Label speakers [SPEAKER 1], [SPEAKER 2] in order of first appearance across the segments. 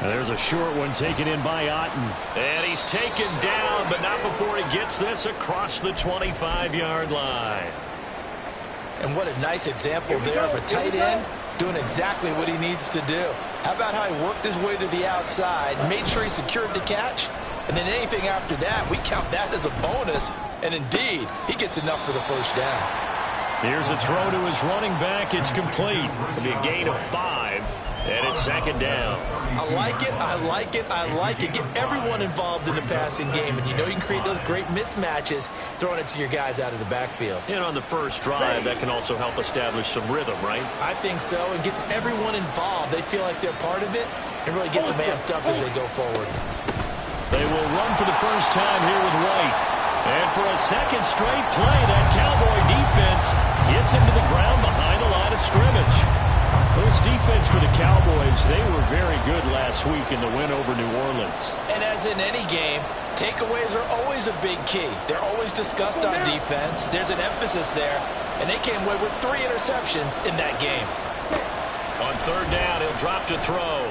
[SPEAKER 1] And there's a short one taken in by Otten. And he's taken down, but not before he gets this across the 25-yard line.
[SPEAKER 2] And what a nice example there of a tight end doing exactly what he needs to do. How about how he worked his way to the outside, made sure he secured the catch, and then anything after that, we count that as a bonus. And indeed, he gets enough for the first down.
[SPEAKER 1] Here's a throw to his running back. It's complete. It'll be a gain of 5, and it's second down.
[SPEAKER 2] I like it, I like it, I like it. Get everyone involved in the passing game, and you know you can create those great mismatches throwing it to your guys out of the backfield.
[SPEAKER 1] And on the first drive, that can also help establish some rhythm, right?
[SPEAKER 2] I think so, and gets everyone involved. They feel like they're part of it, and really gets them amped up as they go forward.
[SPEAKER 1] They will run for the first time here with White. And for a second straight play, that Cowboy defense gets him to the ground behind the line of scrimmage. This defense for the Cowboys, they were very good last week in the win over New Orleans.
[SPEAKER 2] And as in any game, takeaways are always a big key. They're always discussed on defense. There's an emphasis there, and they came away with 3 interceptions in that game.
[SPEAKER 1] On third down, he'll drop to throw.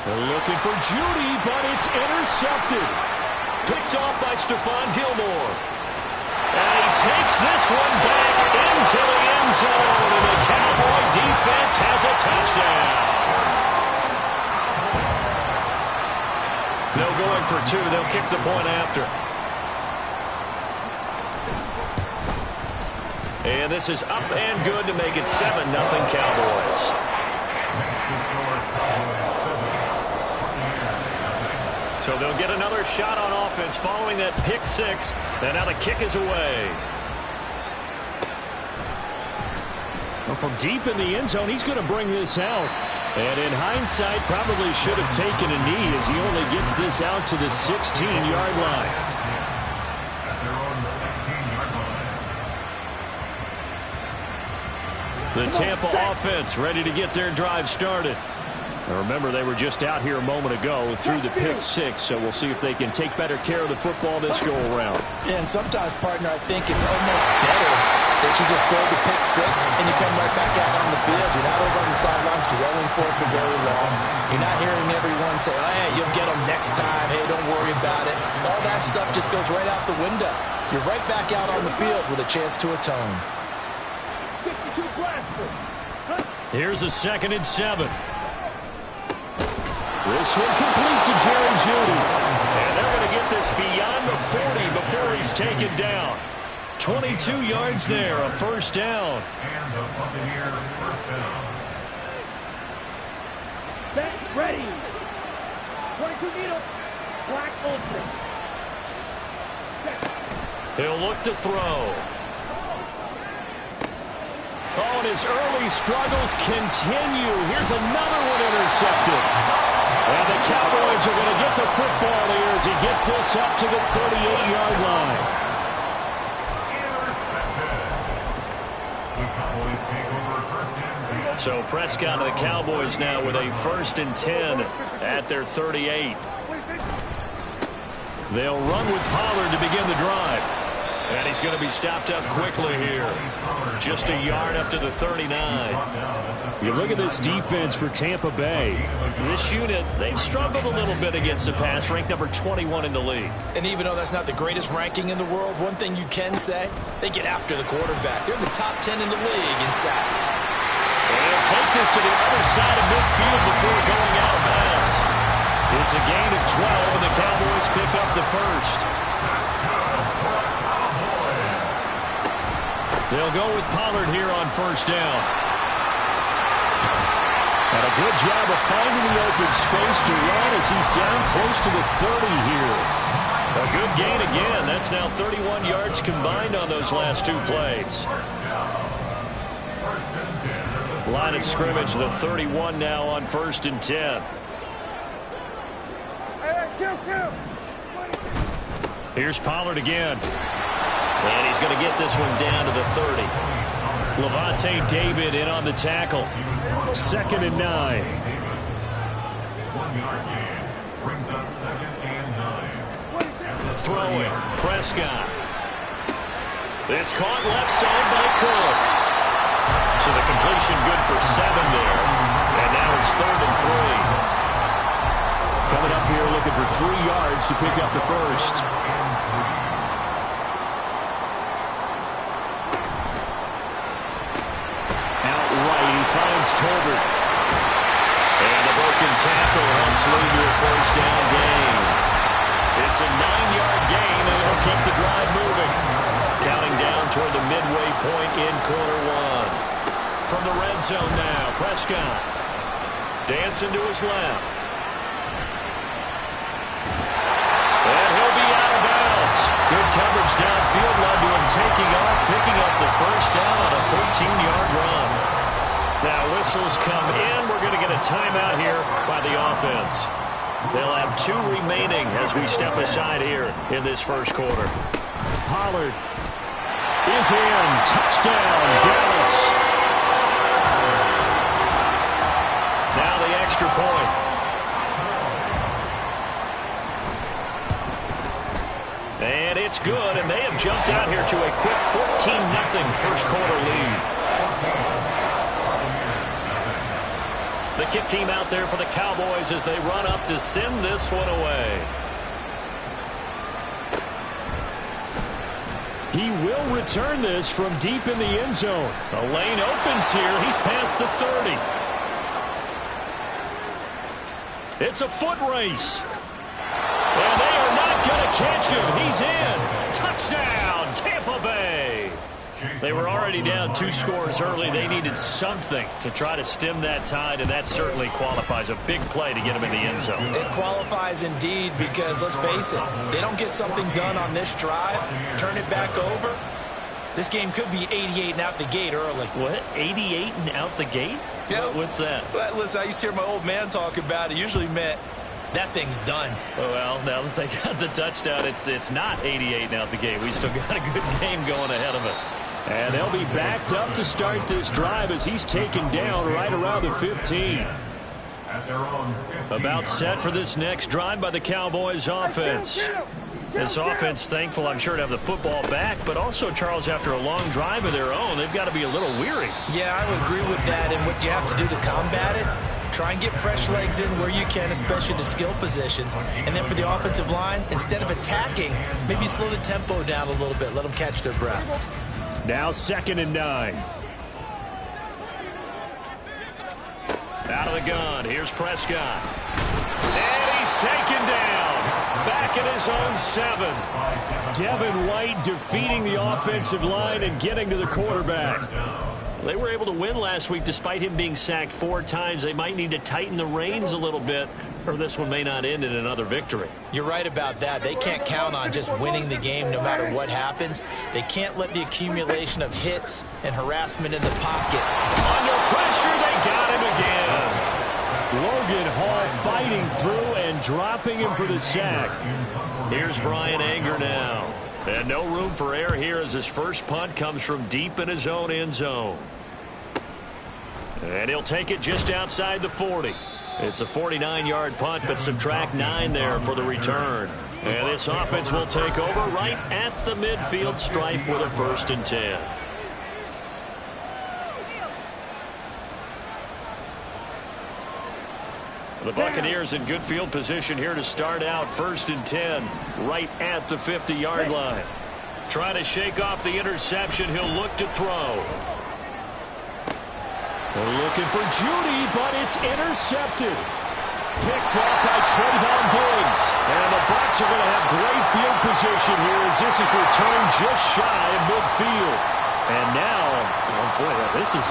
[SPEAKER 1] They're looking for Judy, but it's intercepted. Picked off by Stephon Gilmore. And he takes this one back into the end zone, and the Cowboy defense has a touchdown. No going for 2. They'll kick the point after. And this is up and good to make it 7-0 Cowboys. So they'll get another shot on offense following that pick 6. And now the kick is away. Well, from deep in the end zone, he's going to bring this out. And in hindsight, probably should have taken a knee as he only gets this out to the 16-yard line. The Tampa offense ready to get their drive started. Now remember, they were just out here a moment ago through the pick 6, so we'll see if they can take better care of the football this go-around.
[SPEAKER 2] Yeah, and sometimes, partner, I think it's almost better that you just throw the pick 6 and you come right back out on the field. You're not over on the sidelines dwelling for it for very long. You're not hearing everyone say, oh, hey, you'll get them next time. Hey, don't worry about it. All that stuff just goes right out the window. You're right back out on the field with a chance to atone.
[SPEAKER 1] Here's a 2nd and 7. This one complete to Jerry Jeudy. And they're going to get this beyond the 40 before he's taken down. 22 yards there, a first down.
[SPEAKER 3] And the Buccaneer first down.
[SPEAKER 4] Set, ready. 22 needle. Black ultimate.
[SPEAKER 1] He'll look to throw. Oh, and his early struggles continue. Here's another one intercepted. And the Cowboys are going to get the football here as he gets this up to the 38-yard line.
[SPEAKER 3] The Cowboys take over 1st and 10.
[SPEAKER 1] So Prescott and the Cowboys now with a 1st and 10 at their 38. They'll run with Pollard to begin the drive. And he's going to be stopped up quickly here. Just a yard up to the 39. You look at this defense for Tampa Bay. This unit, they've struggled a little bit against the pass, ranked number 21 in the league.
[SPEAKER 2] And even though that's not the greatest ranking in the world, one thing you can say, they get after the quarterback. They're in the top 10 in the league in sacks.
[SPEAKER 1] And they'll take this to the other side of midfield before going out of bounds. It's a gain of 12, and the Cowboys pick up the first. They'll go with Pollard here on first down. And a good job of finding the open space to run as he's down close to the 30 here. A good gain again. That's now 31 yards combined on those last 2 plays. Line of scrimmage, the 31 now on 1st and 10. Here's Pollard again. And he's going to get this one down to the 30. Levante David in on the tackle. 2nd and 9.
[SPEAKER 3] 1-yard gain brings up 2nd and 9.
[SPEAKER 1] Throwing, Prescott. It's caught left side by Cooks. So the completion good for 7 there. And now it's 3rd and 3. Coming up here looking for 3 yards to pick up the first. Outright, he finds Tolbert. And the broken tackle helps lead to a first down gain. It's a 9-yard gain, and it'll keep the drive moving. Counting down toward the midway point in quarter one. From the red zone now, Prescott. Dancing to his left. And he'll be out of bounds. Good coverage downfield led to him taking off, picking up the first down on a 13-yard run. Now whistles come in. We're going to get a timeout here by the offense. They'll have 2 remaining as we step aside here in this first quarter. Pollard is in. Touchdown, Dallas. Now the extra point. And it's good, and they have jumped out here to a quick 14-0 first quarter lead. The kick team out there for the Cowboys as they run up to send this one away. He will return this from deep in the end zone. A lane opens here. He's past the 30. It's a foot race. And they are not going to catch him. He's in. Touchdown, Tampa Bay. They were already down 2 scores early. They needed something to try to stem that tide, and that certainly qualifies. A big play to get them in the end zone.
[SPEAKER 2] It qualifies indeed because, let's face it, they don't get something done on this drive, turn it back over, this game could be 88 and out the gate early.
[SPEAKER 1] What? 88 and out the gate?
[SPEAKER 2] Yeah.
[SPEAKER 1] What's that?
[SPEAKER 2] Well, listen, I used to hear my old man talk about it. Usually meant that thing's done.
[SPEAKER 1] Well, now that they got the touchdown, it's not 88 and out the gate. We still got a good game going ahead of us. And they'll be backed up to start this drive as he's taken down right around the 15. About set for this next drive by the Cowboys offense. This offense, thankful, I'm sure, to have the football back, but also, Charles, after a long drive of their own, they've got to be a little weary.
[SPEAKER 2] Yeah, I would agree with that, and what you have to do to combat it, try and get fresh legs in where you can, especially the skill positions. And then for the offensive line, instead of attacking, maybe slow the tempo down a little bit, let them catch their breath.
[SPEAKER 1] Now 2nd and 9. Out of the gun, here's Prescott. And he's taken down. Back at his own 7. Devin White defeating the offensive line and getting to the quarterback. They were able to win last week despite him being sacked 4 times. They might need to tighten the reins a little bit, or this one may not end in another victory.
[SPEAKER 2] You're right about that. They can't count on just winning the game no matter what happens. They can't let the accumulation of hits and harassment in the pocket.
[SPEAKER 1] Under pressure, they got him again. Logan Hall fighting through and dropping him for the sack. Here's Brian Anger now. And no room for error here as his first punt comes from deep in his own end zone. And he'll take it just outside the 40. It's a 49-yard punt, but subtract 9 there for the return. And this offense will take over right at the midfield stripe with a 1st and 10. The Buccaneers in good field position here to start out. 1st and 10 right at the 50-yard line. Trying to shake off the interception. He'll look to throw. They're looking for Judy, but it's intercepted. Picked up by Trayvon Diggs. And the Bucs are going to have great field position here as this is returned just shy of midfield. And now, oh boy, this is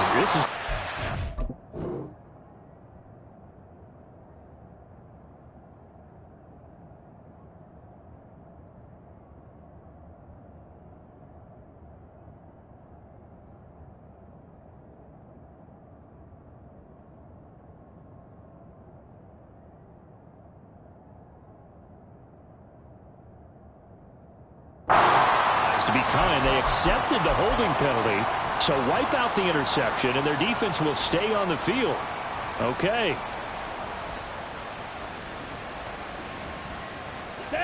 [SPEAKER 1] to be kind. They accepted the holding penalty, so wipe out the interception, and their defense will stay on the field. Okay.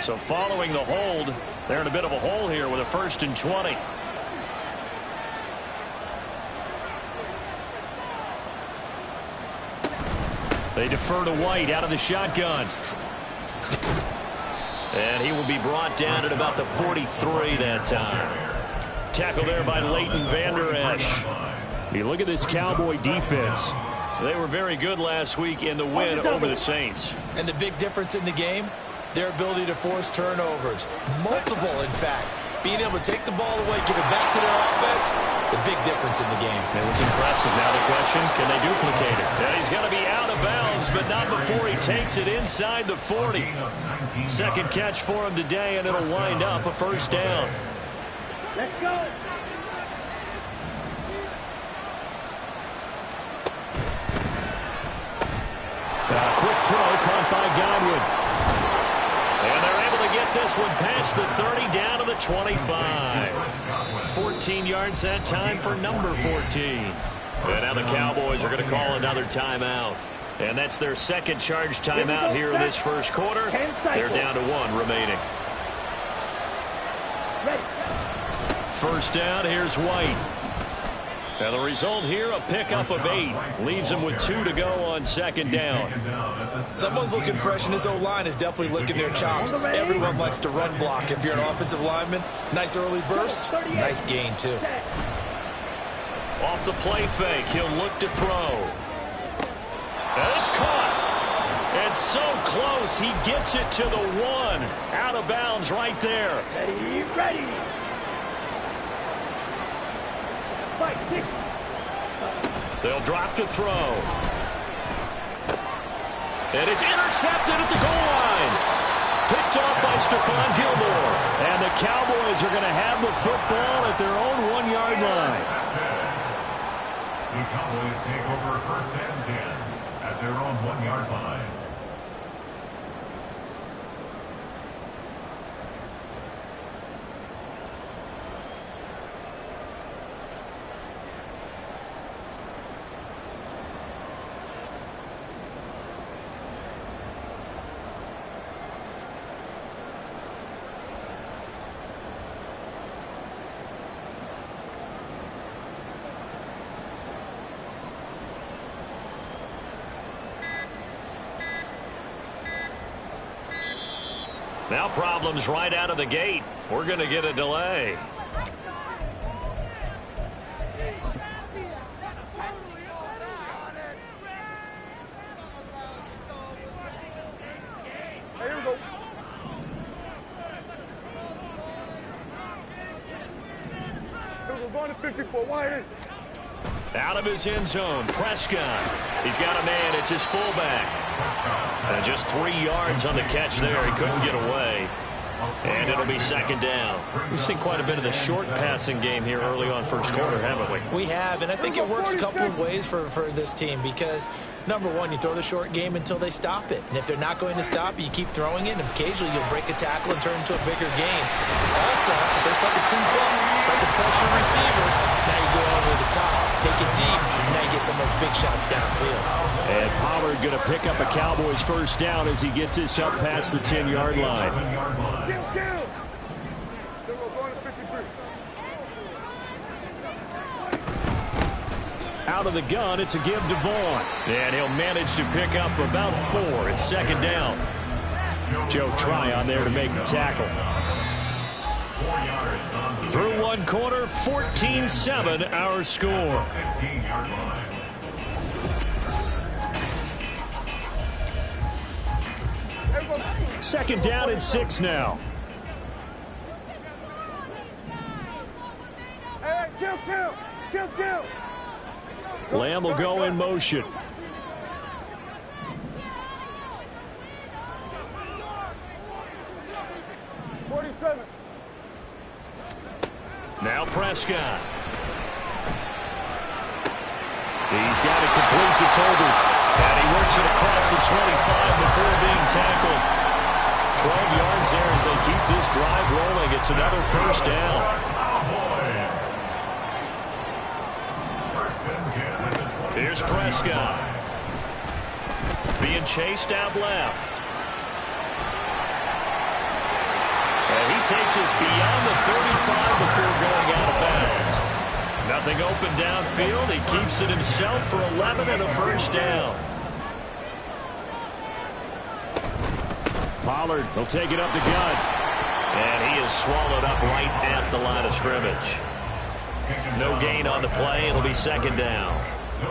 [SPEAKER 1] So following the hold, they're in a bit of a hole here with a 1st and 20. They defer to White out of the shotgun. And he will be brought down at about the 43 that time. Tackle there by Leighton Vander Esch.
[SPEAKER 5] You look at this Cowboy defense.
[SPEAKER 1] They were very good last week in the win over the Saints.
[SPEAKER 2] And the big difference in the game, their ability to force turnovers. Multiple, in fact. Being able to take the ball away, give it back to their offense, the big difference in the game.
[SPEAKER 1] It was impressive. Now the question, can they duplicate it? And he's going to be out of bounds, but not before he takes it inside the 40. Second catch for him today, and it'll wind up a first down.
[SPEAKER 4] Let's go.
[SPEAKER 1] Quick throw caught by Godwin. And they're able to get this one past the 30 down to the 25. 14 yards that time for number 14. And now the Cowboys are going to call another timeout. And that's their second charge timeout here in this first quarter. They're down to 1 remaining. First down, here's White. And the result here, a pickup of 8. Leaves him with 2 to go on second down.
[SPEAKER 2] Someone's looking fresh, and his O-line is definitely licking their chops. Everyone likes to run block. If you're an offensive lineman, nice early burst, nice gain, too.
[SPEAKER 1] Off the play fake, he'll look to throw. And it's caught. And so close, he gets it to the 1. Out of bounds right there.
[SPEAKER 4] Ready, ready.
[SPEAKER 1] They'll drop to throw. And it's intercepted at the goal line. Picked off by Stephon Gilmore. And the Cowboys are going to have the football at their own 1-yard line.
[SPEAKER 3] The Cowboys take over first and 10 at their own 1-yard line.
[SPEAKER 1] Now problems right out of the gate. We're going to get a delay.
[SPEAKER 4] Here we go. We're going to 54. Why?
[SPEAKER 1] Out of his end zone, Prescott. He's got a man. It's his fullback. And just 3 yards on the catch there. He couldn't get away. And it'll be second down. We've seen quite a bit of the short passing game here early on first quarter, haven't we?
[SPEAKER 2] We have, and I think it works a couple of ways for this team because, number one, you throw the short game until they stop it. And if they're not going to stop it, you keep throwing it, and occasionally you'll break a tackle and turn it into a bigger game. Also, if they start to creep up, start to pressure receivers, now you go over the top, take it deep, and now you get some of those big shots downfield.
[SPEAKER 5] And Pollard going to pick up a Cowboys first down as he gets this up past the 10-yard line. Out of the gun, it's a give to Vaughn.
[SPEAKER 1] And he'll manage to pick up about 4. It's second down.
[SPEAKER 5] Joe Tryon there to make the tackle.
[SPEAKER 1] Through one quarter, 14-7 our score.
[SPEAKER 5] Second down and 6 now.
[SPEAKER 4] Kill.
[SPEAKER 5] Lamb will go in motion.
[SPEAKER 1] Now Prescott.
[SPEAKER 5] He's got it complete to Tolbert.
[SPEAKER 1] And he works it across the 25 before being tackled. 12 yards there as they keep this drive rolling. It's another first down. Here's Prescott. Being chased out left. And he takes us beyond the 35 before going out of bounds. Nothing open downfield. He keeps it himself for 11 and a first down.
[SPEAKER 5] Pollard will take it up the gut.
[SPEAKER 1] And he is swallowed up right at the line of scrimmage. No gain on the play. It'll be second down.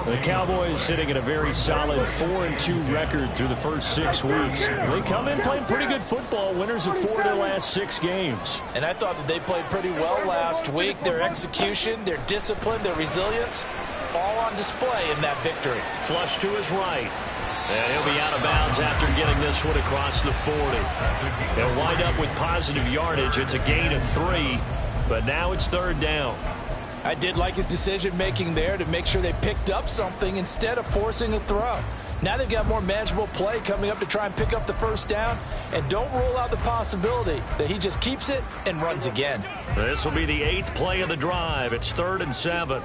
[SPEAKER 5] The Cowboys sitting at a very solid 4-2 record through the first 6 weeks. They come in playing pretty good football, winners of 4 of their last 6 games.
[SPEAKER 2] And I thought that they played pretty well last week. Their execution, their discipline, their resilience, all on display in that victory.
[SPEAKER 1] Flush to his right. And he'll be out of bounds after getting this one across the 40. They'll wind up with positive yardage. It's a gain of 3, but now it's third down.
[SPEAKER 2] I did like his decision-making there to make sure they picked up something instead of forcing a throw. Now they've got more manageable play coming up to try and pick up the first down. And don't rule out the possibility that he just keeps it and runs again.
[SPEAKER 1] This will be the 8th play of the drive. It's 3rd and 7.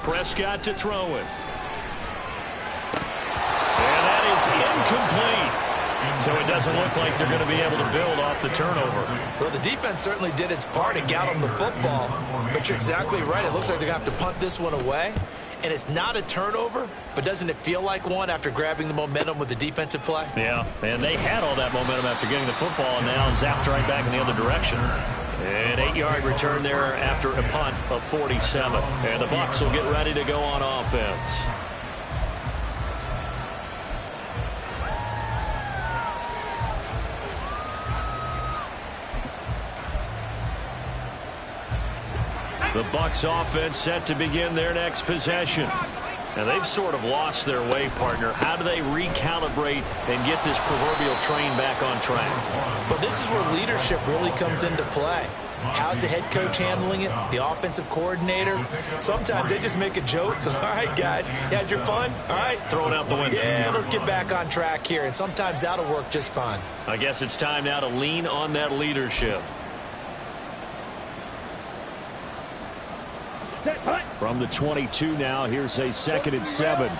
[SPEAKER 1] Prescott to throw it. And that is incomplete. So it doesn't look like they're going to be able to build off the turnover.
[SPEAKER 2] Well, the defense certainly did its part and got them the football. But you're exactly right. It looks like they're going to have to punt this one away. And it's not a turnover, but doesn't it feel like one after grabbing the momentum with the defensive play?
[SPEAKER 1] Yeah, and they had all that momentum after getting the football and now zapped right back in the other direction. An 8-yard return there after a punt of 47. And the Bucs will get ready to go on offense. The Bucs offense set to begin their next possession. Now they've sort of lost their way, partner. How do they recalibrate and get this proverbial train back on track?
[SPEAKER 2] But this is where leadership really comes into play. How's the head coach handling it? The offensive coordinator? Sometimes they just make a joke. All right, guys, you had your fun? All right.
[SPEAKER 1] Throw it out the window.
[SPEAKER 2] Yeah, let's get back on track here. And sometimes that'll work just fine.
[SPEAKER 1] I guess it's time now to lean on that leadership.
[SPEAKER 5] From the 22 now, here's a 2nd and 7.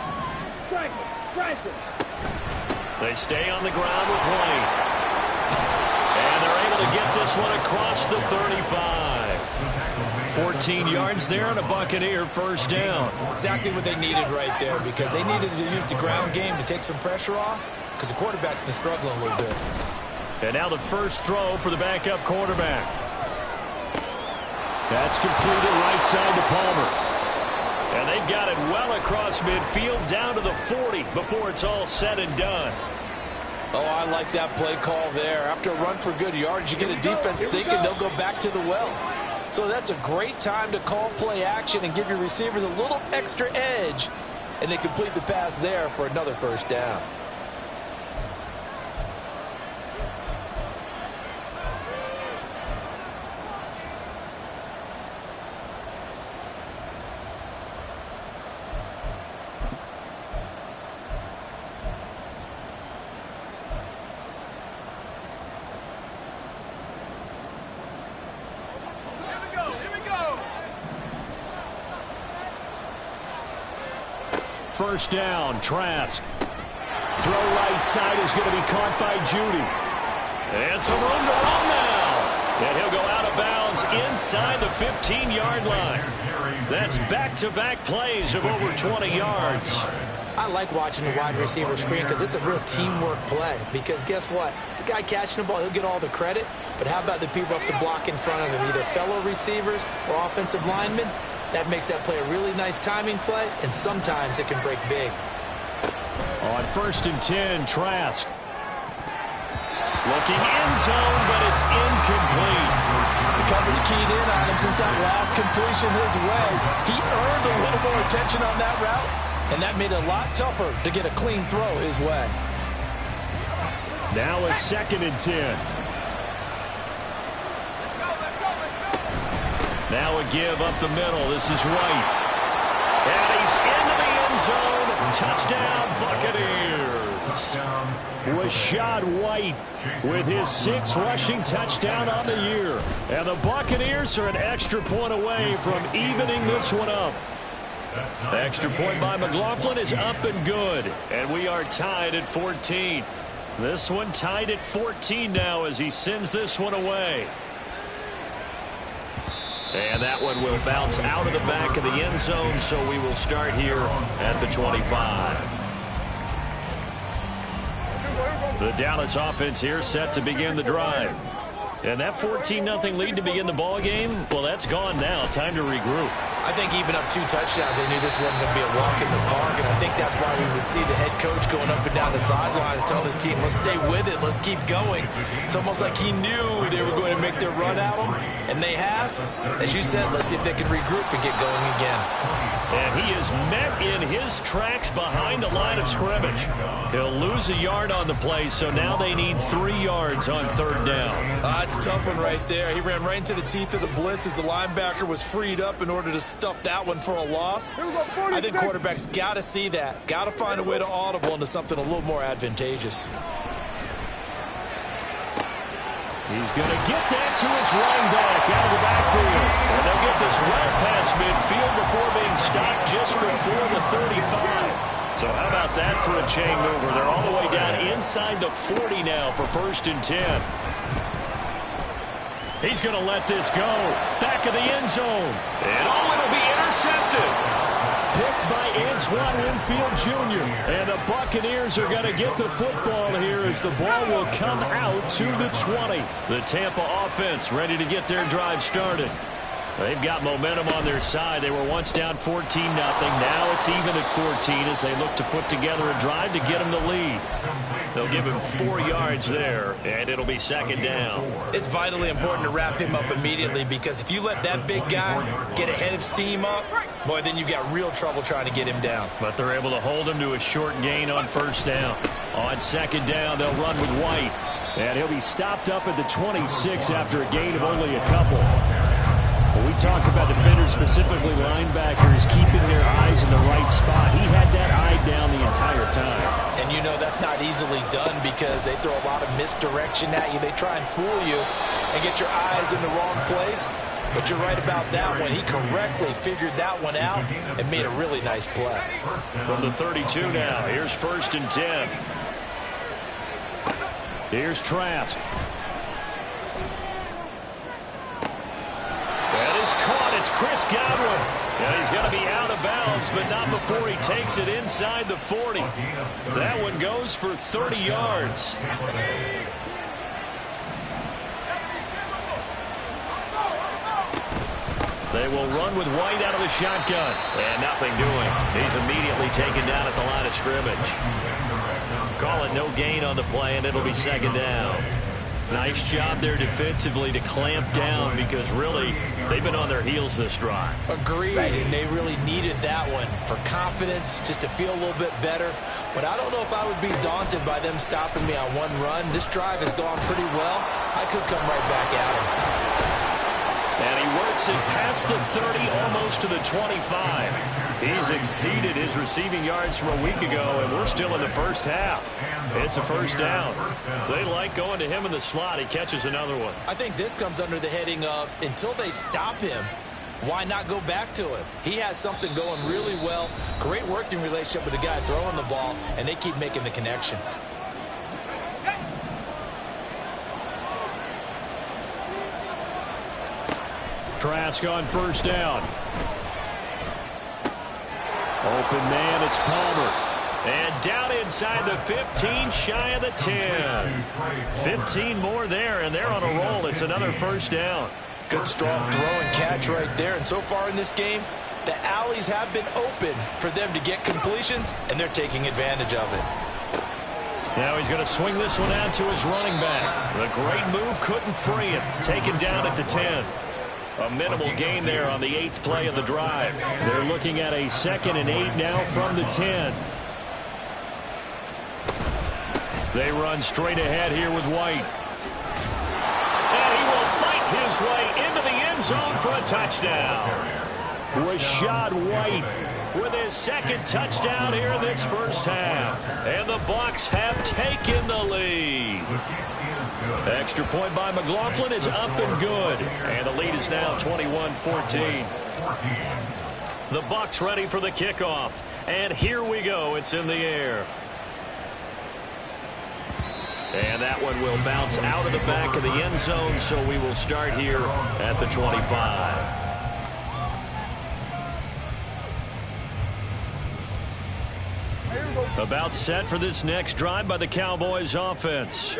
[SPEAKER 1] They stay on the ground with White. And they're able to get this one across the 35. 14 yards there and a Buccaneer first down.
[SPEAKER 2] Exactly what they needed right there, because they needed to use the ground game to take some pressure off, because the quarterback's been struggling a little bit.
[SPEAKER 1] And now the first throw for the backup quarterback.
[SPEAKER 5] That's completed right side to Palmer.
[SPEAKER 1] And they've got it well across midfield down to the 40 before it's all said and done.
[SPEAKER 2] Oh, I like that play call there. After a run for good yards, you get a defense thinking they'll go back to the well. So that's a great time to call play action and give your receivers a little extra edge. And they complete the pass there for another first down.
[SPEAKER 5] First down, Trask. Throw right side is going to be caught by Judy.
[SPEAKER 1] And some room to run now. And he'll go out of bounds inside the 15-yard line. That's back-to-back plays of over 20 yards.
[SPEAKER 2] I like watching the wide receiver screen because it's a real teamwork play. Because guess what? The guy catching the ball, he'll get all the credit. But how about the people up to block in front of him, either fellow receivers or offensive linemen? That makes that play a really nice timing play, and sometimes it can break big.
[SPEAKER 5] On 1st and 10, Trask.
[SPEAKER 1] Looking end zone, but it's incomplete.
[SPEAKER 2] The coverage keyed in on him since that last completion his way. He earned a little more attention on that route, and that made it a lot tougher to get a clean throw his way.
[SPEAKER 5] Now a 2nd and 10.
[SPEAKER 1] Now a give up the middle. This is White. And he's into the end zone. Touchdown, Buccaneers.
[SPEAKER 5] Rachaad White with his 6th rushing touchdown on the year. And the Buccaneers are an extra point away from evening this one up.
[SPEAKER 1] The extra point by McLaughlin is up and good. And we are tied at 14. This one tied at 14 now as he sends this one away. And that one will bounce out of the back of the end zone, so we will start here at the 25. The Dallas offense here set to begin the drive. And that 14-0 lead to begin the ball game, well, that's gone now. Time to regroup.
[SPEAKER 2] I think even up 2 touchdowns, they knew this wasn't going to be a walk in the park, and I think that's why we would see the head coach going up and down the sidelines telling his team, let's stay with it, let's keep going. It's almost like he knew they were going to make their run at him, and they have. As you said, let's see if they can regroup and get going again.
[SPEAKER 1] And he is met in his tracks behind the line of scrimmage. He'll lose a yard on the play, so now they need 3 yards on 3rd down.
[SPEAKER 2] That's a tough one right there. He ran right into the teeth of the blitz as the linebacker was freed up in order to stuff that one for a loss. I think quarterbacks got to see that. Got to find a way to audible into something a little more advantageous.
[SPEAKER 1] He's going to get that to his running back out of the backfield. And they'll get this well past midfield before being stopped just before the 35. So how about that for a chain mover? They're all the way down inside the 40 now for 1st and 10. He's going to let this go. Back of the end zone. And it'll be intercepted. Picked by Antoine Winfield Jr. And the Buccaneers are going to get the football here as the ball will come out to the 20. The Tampa offense ready to get their drive started. They've got momentum on their side. They were once down 14-0. Now it's even at 14 as they look to put together a drive to get them to lead. They'll give him 4 yards there, and it'll be 2nd down.
[SPEAKER 2] It's vitally important to wrap him up immediately because if you let that big guy get a head of steam up, boy, then you've got real trouble trying to get him down.
[SPEAKER 1] But they're able to hold him to a short gain on 1st down. On 2nd down, they'll run with White. And he'll be stopped up at the 26 after a gain of only a couple. When we talk about defenders, specifically linebackers, keeping their eyes in the right spot, he had that eye down the entire time.
[SPEAKER 2] And you know that's not easily done because they throw a lot of misdirection at you. They try and fool you and get your eyes in the wrong place. But you're right about that one. He correctly figured that one out and made a really nice play.
[SPEAKER 1] From the 32 now, here's 1st and 10. Here's Trask. That is caught. It's Chris Godwin. And he's going to be out of bounds, but not before he takes it inside the 40. That one goes for 30 yards. They will run with White out of the shotgun. And nothing doing. He's immediately taken down at the line of scrimmage. Call it no gain on the play, and it'll be 2nd down. Nice job there defensively to clamp down because really they've been on their heels this drive.
[SPEAKER 2] Agreed, and they really needed that one for confidence, just to feel a little bit better. But I don't know if I would be daunted by them stopping me on one run. This drive has gone pretty well. I could come right back at him.
[SPEAKER 1] And he works it past the 30, almost to the 25. He's exceeded his receiving yards from a week ago, and we're still in the 1st half. It's a 1st down. They like going to him in the slot. He catches another one.
[SPEAKER 2] I think this comes under the heading of until they stop him, why not go back to him? He has something going really well. Great working relationship with the guy throwing the ball, and they keep making the connection.
[SPEAKER 1] Trask on 1st down. Open man, it's Palmer. And down inside the 15, shy of the 10. 15 more there, and they're on a roll. It's another 1st down.
[SPEAKER 2] Good, strong throw and catch right there. And so far in this game, the alleys have been open for them to get completions, and they're taking advantage of it.
[SPEAKER 1] Now he's going to swing this one out to his running back. The great move couldn't free him. Taken down at the 10. A minimal gain there on the 8th play of the drive. They're looking at a 2nd and 8 now from the 10. They run straight ahead here with White. And he will fight his way into the end zone for a touchdown. Rachaad White with his 2nd touchdown here in this 1st half. And the Bucs have taken the lead. Extra point by McLaughlin is up and good. And the lead is now 21-14. The Bucs ready for the kickoff. And here we go. It's in the air. And that one will bounce out of the back of the end zone, so we will start here at the 25.
[SPEAKER 5] About set for this next drive by the Cowboys offense.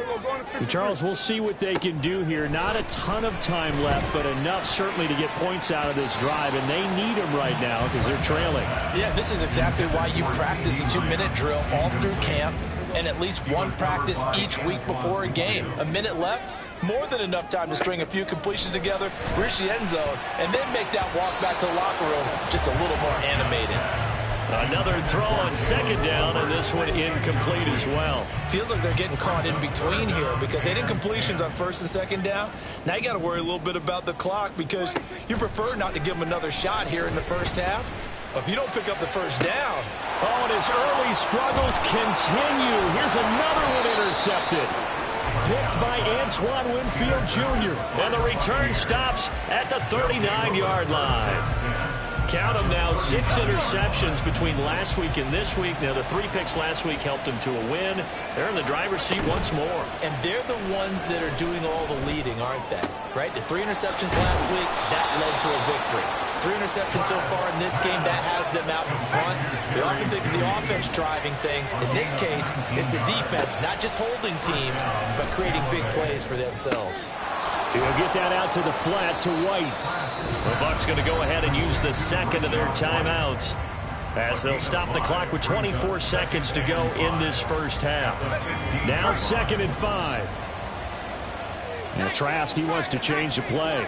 [SPEAKER 1] Charles, we'll see what they can do here. Not a ton of time left, but enough certainly to get points out of this drive, and they need them right now because they're trailing.
[SPEAKER 2] Yeah, this is exactly why you practice a 2-minute drill all through camp and at least one practice each week before a game. A minute left, more than enough time to string a few completions together, reach the end zone, and then make that walk back to the locker room just a little more animated.
[SPEAKER 5] Another throw on second down, and this one incomplete as well.
[SPEAKER 2] Feels like they're getting caught in between here because they did completions on first and second down. Now you got to worry a little bit about the clock because you prefer not to give them another shot here in the first half. If you don't pick up the first down.
[SPEAKER 1] Oh, and his early struggles continue. Here's another one intercepted. Picked by Antoine Winfield Jr.
[SPEAKER 5] And the return stops at the 39-yard line. Count them now, 6 interceptions between last week and this week. Now, the 3 picks last week helped them to a win. They're in the driver's seat once more.
[SPEAKER 2] And they're the ones that are doing all the leading, aren't they? Right? The 3 interceptions last week, that led to a victory. 3 interceptions so far in this game, that has them out in front. We often think of the offense driving things. In this case, it's the defense, not just holding teams, but creating big plays for themselves.
[SPEAKER 1] He'll get that out to the flat to White.
[SPEAKER 5] The Bucs going to go ahead and use the second of their timeouts as they'll stop the clock with 24 seconds to go in this first half.
[SPEAKER 1] Now 2nd and 5. Now Trask, he wants to change the play.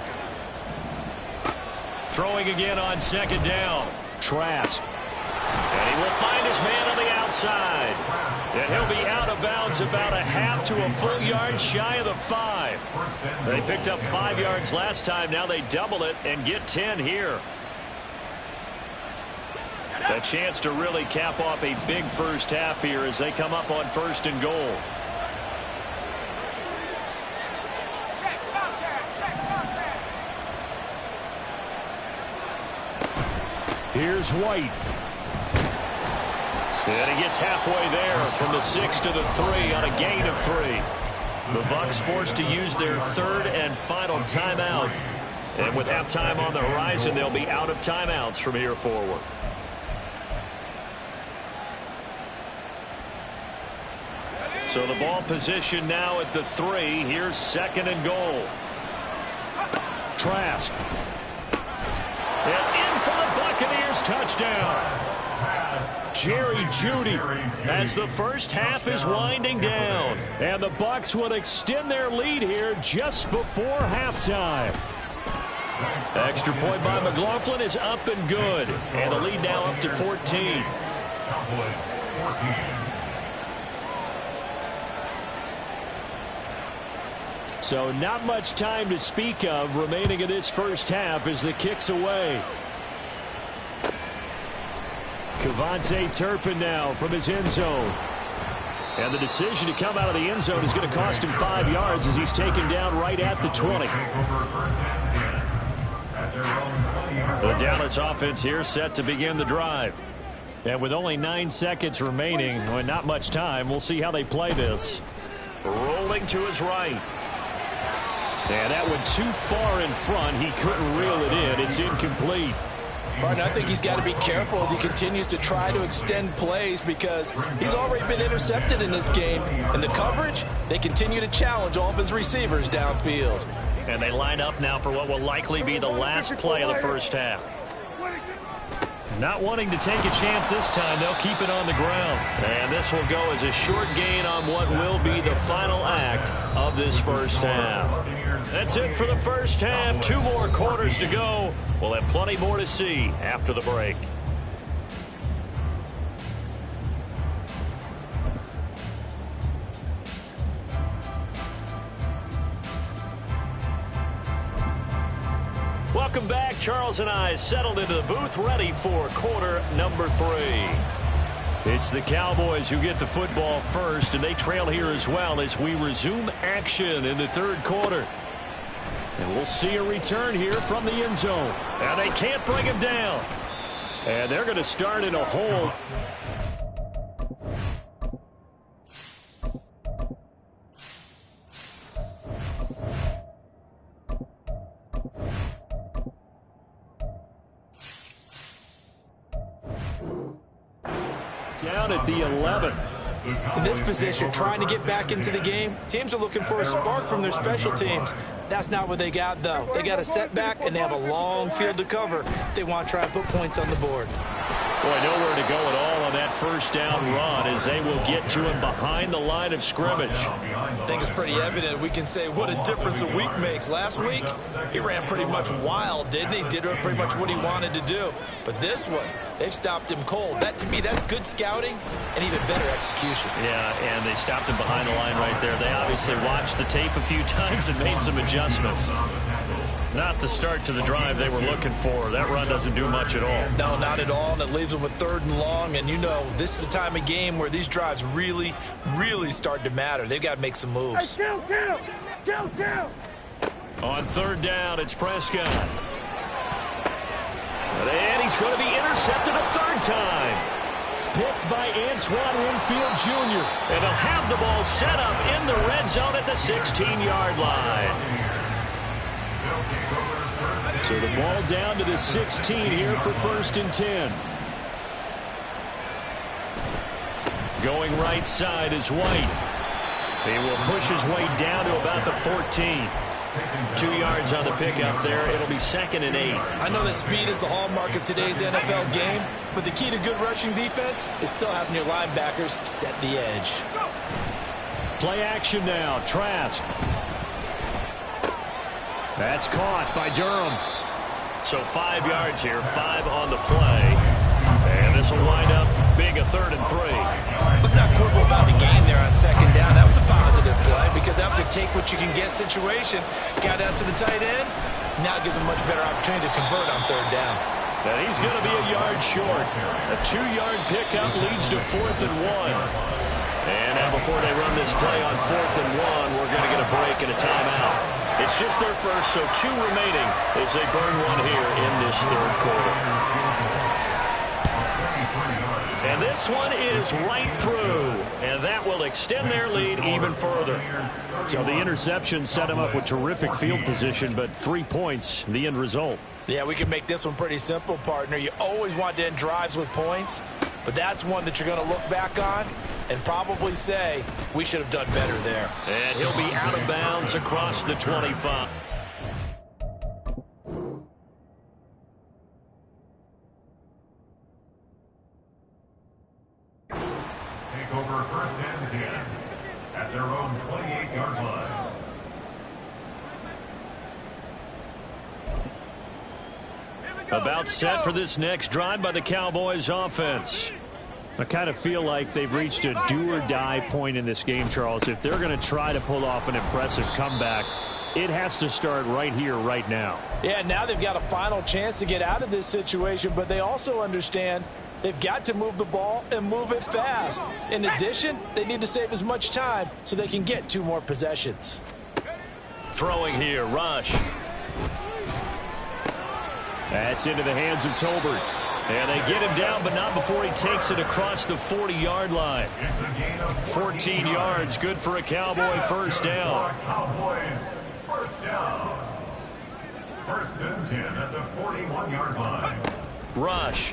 [SPEAKER 5] Throwing again on second down.
[SPEAKER 1] Trask.
[SPEAKER 5] And he will find his man on the outside. And he'll be out of bounds about a half to a full yard shy of the 5. They picked up 5 yards last time. Now they double it and get 10 here. A chance to really cap off a big first half here as they come up on 1st and goal.
[SPEAKER 1] Here's White.
[SPEAKER 5] And he gets halfway there from the 6 to the 3 on a gain of 3. The Bucs forced to use their 3rd and final timeout. And with halftime on the horizon, they'll be out of timeouts from here forward. So the ball position now at the 3. Here's 2nd and goal.
[SPEAKER 1] Trask.
[SPEAKER 5] And in for the Buccaneers, touchdown. Jerry Jeudy as the first half is winding down.
[SPEAKER 1] And the Bucs will extend their lead here just before halftime.
[SPEAKER 5] Extra point by McLaughlin is up and good. And the lead now up to 14.
[SPEAKER 3] Cowboys 14.
[SPEAKER 1] So not much time to speak of remaining in this first half as the kick's away. Kevontae Turpin now from his end zone. And the decision to come out of the end zone is going to cost him 5 yards as he's taken down right at the 20.
[SPEAKER 5] The Dallas offense here set to begin the drive.
[SPEAKER 1] And with only 9 seconds remaining, well, not much time, we'll see how they play this.
[SPEAKER 5] Rolling to his right.
[SPEAKER 1] And that went too far in front. He couldn't reel it in. It's incomplete.
[SPEAKER 2] Martin, I think he's got to be careful as he continues to try to extend plays because he's already been intercepted in this game. And the coverage, they continue to challenge all of his receivers downfield.
[SPEAKER 5] And they line up now for what will likely be the last play of the first half. Not wanting to take a chance this time, they'll keep it on the ground. And this will go as a short gain on what will be the final act of this first half. That's it for the first half. 2 more quarters to go. We'll have plenty more to see after the break. Welcome back. Charles and I settled into the booth, ready for quarter number 3. It's the Cowboys who get the football first, and they trail here as well as we resume action in the 3rd quarter. And we'll see a return here from the end zone. And they can't bring him down. And they're going to start in a hole.
[SPEAKER 1] Down at the 11.
[SPEAKER 2] In this position, trying to get back into the game, teams are looking for a spark from their special teams. That's not what they got, though. They got a setback, and they have a long field to cover if they want to try and put points on the board.
[SPEAKER 1] Boy, nowhere to go at all on that first down run as they will get to him behind the line of scrimmage.
[SPEAKER 2] I think it's pretty evident. We can say what a difference a week makes. Last week, he ran pretty much wild, didn't he? Did pretty much what he wanted to do. But this one, they've stopped him cold. That, to me, that's good scouting and even better execution.
[SPEAKER 5] Yeah, and they stopped him behind the line right there. They obviously watched the tape a few times and made some adjustments. Not the start to the drive they were looking for. That run doesn't do much at all.
[SPEAKER 2] No, not at all, and it leaves them with 3rd and long. And, you know, this is the time of game where these drives really, really start to matter. They've got to make some moves.
[SPEAKER 4] Hey, down.
[SPEAKER 1] On 3rd down, it's Prescott. And he's going to be intercepted a 3rd time. Picked by Antoine Winfield Jr. And he'll have the ball set up in the red zone at the 16-yard line. So the ball down to the 16 here for 1st and 10. Going right side is White. He will push his way down to about the 14. 2 yards on the pickup there. It'll be 2nd and 8.
[SPEAKER 2] I know that speed is the hallmark of today's NFL game, but the key to good rushing defense is still having your linebackers set the edge.
[SPEAKER 1] Play action now. Trask. That's caught by Durham.
[SPEAKER 5] So 5 yards here, 5 on the play. And this will wind up big, a 3rd and 3.
[SPEAKER 2] Let's not quibble about the gain there on 2nd down. That was a positive play because that was a take-what-you-can-get situation. Got out to the tight end. Now it gives him a much better opportunity to convert on 3rd down.
[SPEAKER 1] And he's going to be a yard short. A 2-yard pickup leads to 4th and 1. And now before they run this play on 4th and 1, we're going to get a break and a timeout. It's just their first, so 2 remaining as they burn one here in this 3rd quarter. And this one is right through, and that will extend their lead even further. So the interception set them up with terrific field position, but 3 points, the end result.
[SPEAKER 2] Yeah, we can make this one pretty simple, partner. You always want to end drives with points, but that's one that you're going to look back on and probably say, we should have done better there.
[SPEAKER 1] And he'll be out of bounds across the 25.
[SPEAKER 3] Take over 1st and 10 at their own 28-yard line.
[SPEAKER 1] About set for this next drive by the Cowboys offense. I kind of feel like they've reached a do-or-die point in this game, Charles. If they're going to try to pull off an impressive comeback, it has to start right here, right now.
[SPEAKER 2] Yeah, now they've got a final chance to get out of this situation, but they also understand they've got to move the ball and move it fast. In addition, they need to save as much time so they can get 2 more possessions.
[SPEAKER 1] Throwing here, Rush. That's into the hands of Tolbert. And they get him down, but not before he takes it across the 40-yard line. 14 yards, good for a Cowboy first down.
[SPEAKER 3] Cowboys first down. 1st and 10 at the 41-yard line.
[SPEAKER 1] Rush.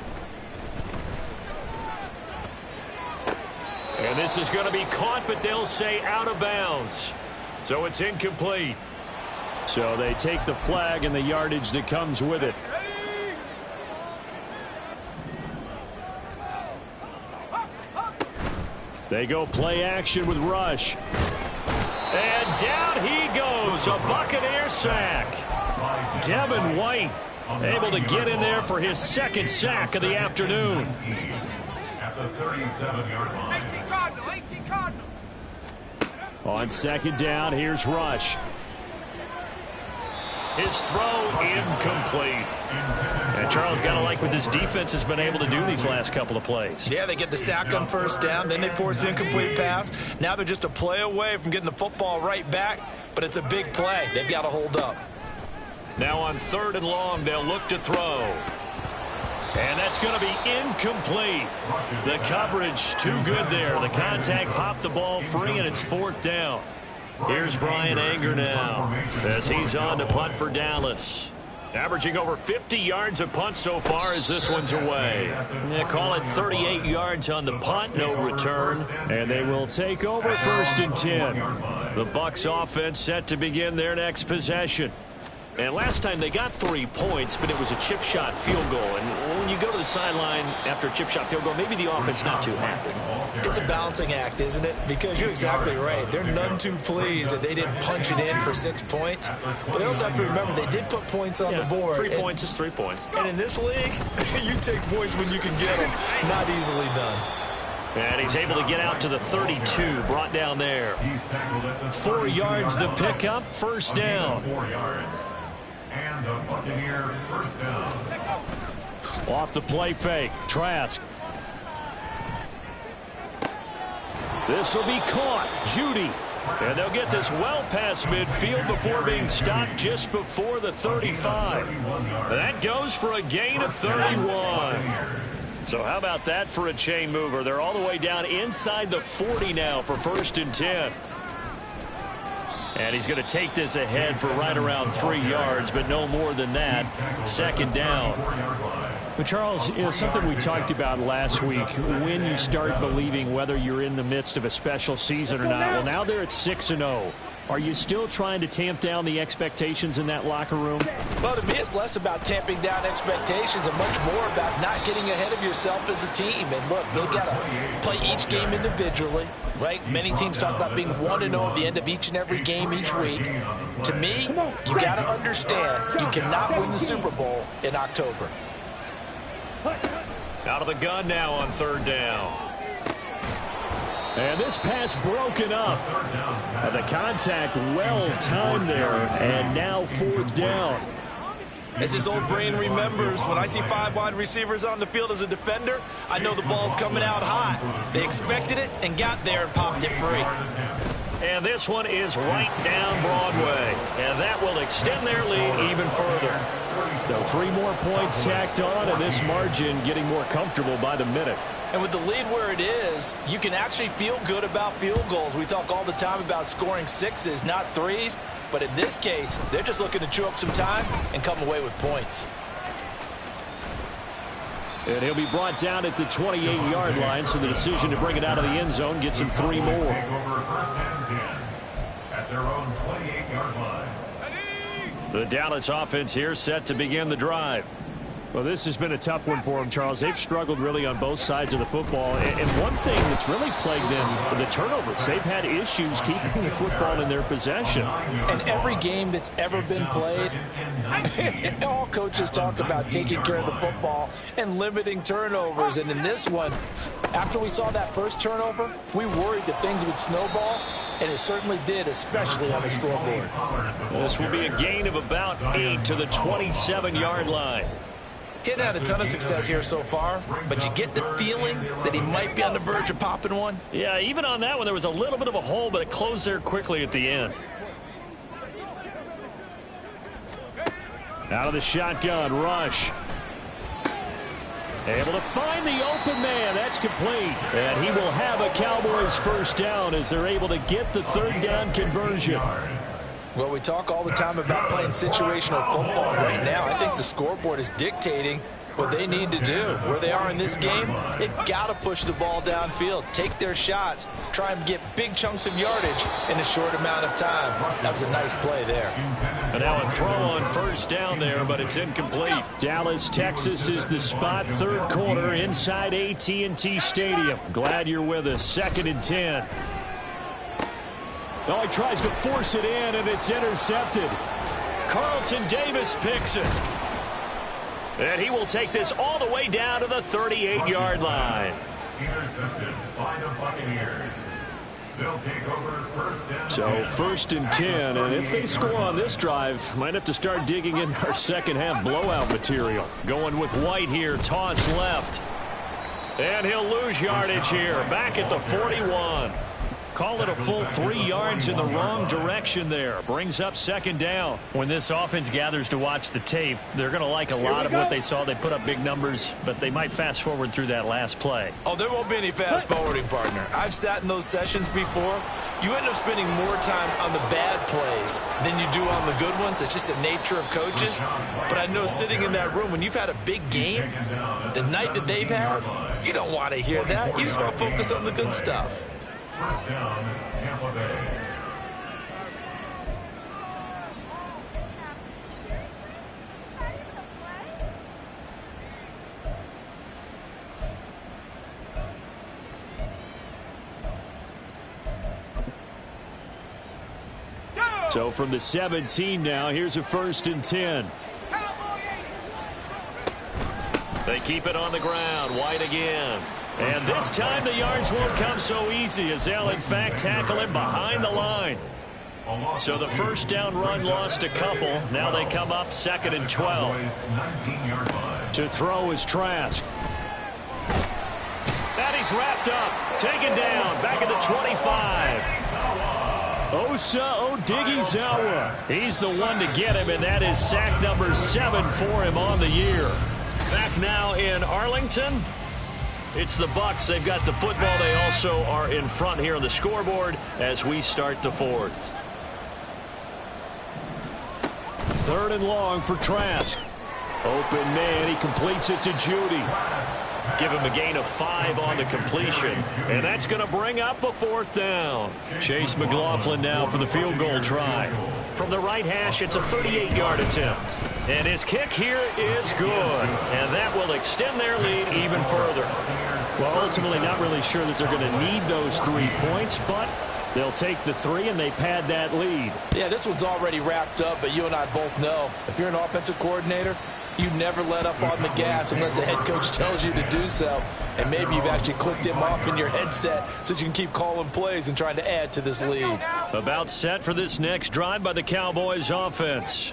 [SPEAKER 1] And this is going to be caught, but they'll say out of bounds. So it's incomplete. So they take the flag and the yardage that comes with it. They go play action with Rush. And down he goes. A Buccaneer sack. Devin White able to get in there for his 2nd sack of the afternoon.
[SPEAKER 3] At the 37-yard line.
[SPEAKER 4] 18 Cardinal.
[SPEAKER 1] On 2nd down, here's Rush. His throw incomplete. And Charles, got to like what this defense has been able to do these last couple of plays.
[SPEAKER 2] Yeah, they get the sack on 1st down, then they force the incomplete pass. Now they're just a play away from getting the football right back, but it's a big play. They've got to hold up.
[SPEAKER 1] Now on 3rd and long, they'll look to throw. And that's going to be incomplete. The coverage too good there. The contact popped the ball free, and it's 4th down. Here's Brian Anger now as he's on to punt for Dallas.
[SPEAKER 5] Averaging over 50 yards a punt so far as this one's away. They call it 38 yards on the punt, no return. And they will take over first and 10. The Bucs offense set to begin their next possession. And last time they got 3 points, but it was a chip shot field goal. And when you go to the sideline after a chip shot field goal, maybe the offense not too happy.
[SPEAKER 2] It's a balancing act, isn't it? Because you're exactly right. They're none too pleased that they didn't punch it in for 6 points. But they also have to remember they did put points on the board.
[SPEAKER 5] 3 points is 3 points.
[SPEAKER 2] And in this league, you take points when you can get them. Not easily done.
[SPEAKER 5] And he's able to get out to the 32, brought down there. 4 yards the pickup, first down.
[SPEAKER 3] 4 yards. And the Buccaneer first down.
[SPEAKER 5] Off the play fake, Trask. This will be caught, Judy. And they'll get this well past midfield before being stopped just before the 35. That goes for a gain of 31. So how about that for a chain mover? They're all the way down inside the 40 now for first and 10. And he's going to take this ahead for right around 3 yards, but no more than that. Second down.
[SPEAKER 1] But Charles, something we talked about last week, when you start believing whether you're in the midst of a special season or not. Well, now they're at 6-0. Are you still trying to tamp down the expectations in that locker room?
[SPEAKER 2] Well, to me, it's less about tamping down expectations and much more about not getting ahead of yourself as a team. And look, they've got to play each game individually, right? Many teams talk about being 1-0 at the end of each and every game each week. To me, you got to understand you cannot win the Super Bowl in October.
[SPEAKER 5] Out of the gun now on third down.
[SPEAKER 1] And this pass broken up. The contact well timed there, and now fourth down.
[SPEAKER 2] As his old brain remembers, when I see 5 wide receivers on the field as a defender, I know the ball's coming out hot. They expected it and got there and popped it free.
[SPEAKER 5] And this one is right down Broadway. And that will extend their lead even further.
[SPEAKER 1] So 3 more points tacked on, and this margin getting more comfortable by the minute.
[SPEAKER 2] And with the lead where it is, you can actually feel good about field goals. We talk all the time about scoring 6s, not 3s. But in this case, they're just looking to chew up some time and come away with points.
[SPEAKER 1] And he'll be brought down at the 28-yard line, so the decision to bring it out of the end zone gets him 3 more.
[SPEAKER 3] Take over first and 10 at their own 28-yard line.
[SPEAKER 5] The Dallas offense here set to begin the drive.
[SPEAKER 1] Well, this has been a tough one for them, Charles. They've struggled really on both sides of the football. And one thing that's really plagued them, the turnovers. They've had issues keeping the football in their possession.
[SPEAKER 2] And every game that's ever been played, all coaches talk about taking care of the football and limiting turnovers. And in this one, after we saw that first turnover, we worried that things would snowball. And it certainly did, especially on the scoreboard.
[SPEAKER 5] This will be a gain of about 8 to the 27-yard line.
[SPEAKER 2] Getting had a ton of success here so far, but you get the feeling that he might be on the verge of popping one.
[SPEAKER 5] Yeah, even on that one, there was a little bit of a hole, but it closed there quickly at the end.
[SPEAKER 1] Out of the shotgun, Rush. Able to find the open man. That's complete. And he will have a Cowboys first down as they're able to get the third down conversion.
[SPEAKER 2] Well, we talk all the time about playing situational football. Right now, I think the scoreboard is dictating what they need to do. Where they are in this game, they've got to push the ball downfield, take their shots, try and get big chunks of yardage in a short amount of time. That was a nice play there.
[SPEAKER 5] And now a throw on first down there, but it's incomplete.
[SPEAKER 1] Dallas, Texas is the spot, third quarter inside AT&T Stadium. Glad you're with us. 2nd and 10. Oh, he tries to force it in, and it's intercepted.
[SPEAKER 5] Carlton Davis picks it. And he will take this all the way down to the 38-yard line.
[SPEAKER 3] Intercepted by the Buccaneers. They'll take over first and 10.
[SPEAKER 1] So 1st and 10, and if they score on this drive, might have to start digging in our second half blowout material.
[SPEAKER 5] Going with White here, toss left. And he'll lose yardage here, back at the 41. Call it a full 3 yards in the wrong direction there. Brings up second down. When this offense gathers to watch the tape, they're going to like a lot of what they saw. They put up big numbers, but they might fast forward through that last play.
[SPEAKER 2] Oh, there won't be any fast forwarding, partner. I've sat in those sessions before. You end up spending more time on the bad plays than you do on the good ones. It's just the nature of coaches. But I know sitting in that room, when you've had a big game, the night that they've had, you don't want to hear that. You just want to focus on the good stuff.
[SPEAKER 3] First down, Tampa Bay.
[SPEAKER 5] So from the 17 now, here's a 1st and 10. They keep it on the ground. White again. And this time the yards won't come so easy as they'll, in fact, tackle him behind the line. So the first down run lost a couple. Now they come up 2nd and 12. To throw is Trask. And he's wrapped up. Taken down. Back at the 25. Osa Odighizuwa. He's the one to get him, and that is sack number 7 for him on the year. Back now in Arlington. It's the Bucs. They've got the football. They also are in front here on the scoreboard as we start the 4th. 3rd and long for Trask. Open man. He completes it to Judy. Give him a gain of 5 on the completion. And that's going to bring up a 4th down. Chase McLaughlin now for the field goal try. From the right hash, it's a 38-yard attempt. And his kick here is good. And that will extend their lead even further. Well, ultimately not really sure that they're going to need those 3 points, but they'll take the 3 and they pad that lead.
[SPEAKER 2] Yeah, this one's already wrapped up, but you and I both know if you're an offensive coordinator, you never let up on the gas unless the head coach tells you to do so. And maybe you've actually clicked him off in your headset so you can keep calling plays and trying to add to this lead.
[SPEAKER 5] About set for this next drive by the Cowboys offense.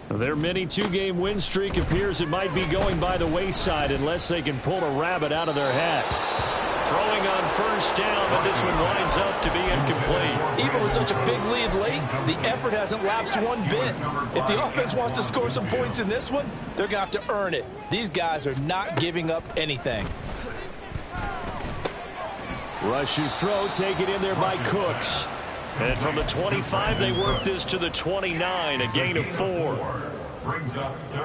[SPEAKER 5] Their mini 2-game win streak appears it might be going by the wayside unless they can pull a rabbit out of their hat. Throwing on first down, but this one winds up to be incomplete.
[SPEAKER 2] Even with such a big lead late, the effort hasn't lapsed one bit. If the offense wants to score some points in this one, they're going to have to earn it. These guys are not giving up anything.
[SPEAKER 5] Rush's throw taken in there by Cooks. And from the 25, they work this to the 29, a gain of 4.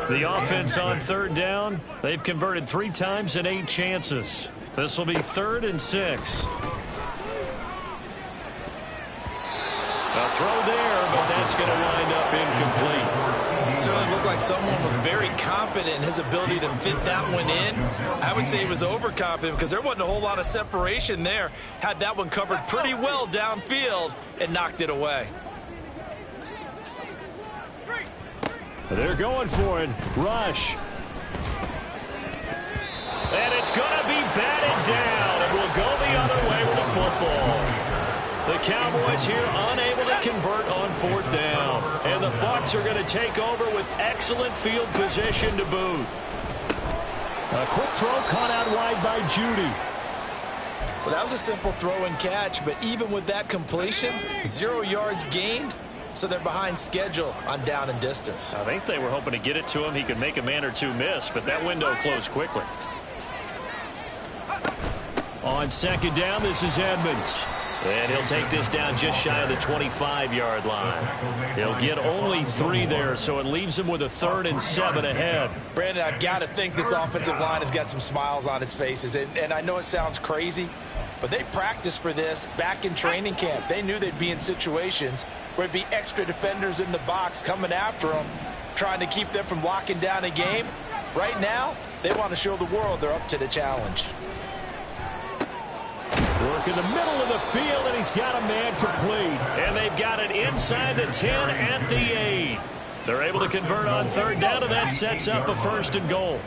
[SPEAKER 5] The offense on 3rd down, they've converted 3 times in 8 chances. This will be 3rd and 6. A throw there, but that's going to wind up incomplete.
[SPEAKER 2] Certainly looked like someone was very confident in his ability to fit that one in. I would say he was overconfident because there wasn't a whole lot of separation there. Had that one covered pretty well downfield and knocked it away.
[SPEAKER 5] They're going for it. Rush. And it's going to be batted down. It will go the other way with the football. The Cowboys here unable to convert on 4th down. And the Bucs are going to take over with excellent field position to boot. A quick throw caught out wide by Judy.
[SPEAKER 2] Well, that was a simple throw and catch, but even with that completion, 0 yards gained, so they're behind schedule on down and distance.
[SPEAKER 5] I think they were hoping to get it to him. He could make a man or two miss, but that window closed quickly. On 2nd down, this is Edmonds. And he'll take this down just shy of the 25-yard line. He'll get only 3 there, so it leaves him with a 3rd and 7 ahead.
[SPEAKER 2] Brandon, I've got to think this offensive line has got some smiles on its faces. And I know it sounds crazy, but they practiced for this back in training camp. They knew they'd be in situations where it'd be extra defenders in the box coming after them, trying to keep them from locking down a game. Right now, they want to show the world they're up to the challenge.
[SPEAKER 5] Work in the middle of the field, and he's got a man complete. And they've got it inside the 10 at the 8. They're able to convert on 3rd down, and that sets up a 1st and goal.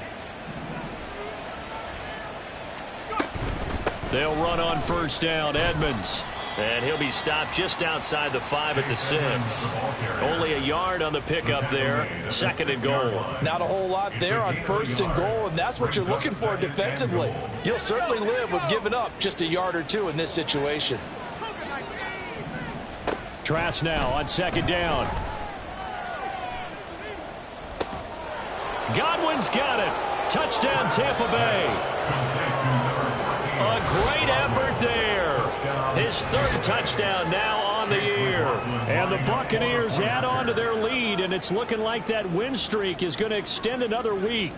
[SPEAKER 5] They'll run on 1st down. Edmonds. And he'll be stopped just outside the 5 at the 6. Only a yard on the pickup there. 2nd and goal.
[SPEAKER 2] Not a whole lot there on 1st and goal, and that's what you're looking for defensively. You'll certainly live with giving up just a yard or 2 in this situation.
[SPEAKER 5] Trask now on second down. Godwin's got it. Touchdown, Tampa Bay. A great effort there. His third touchdown now on the year. And the Buccaneers add on to their lead, and it's looking like that win streak is going to extend another week.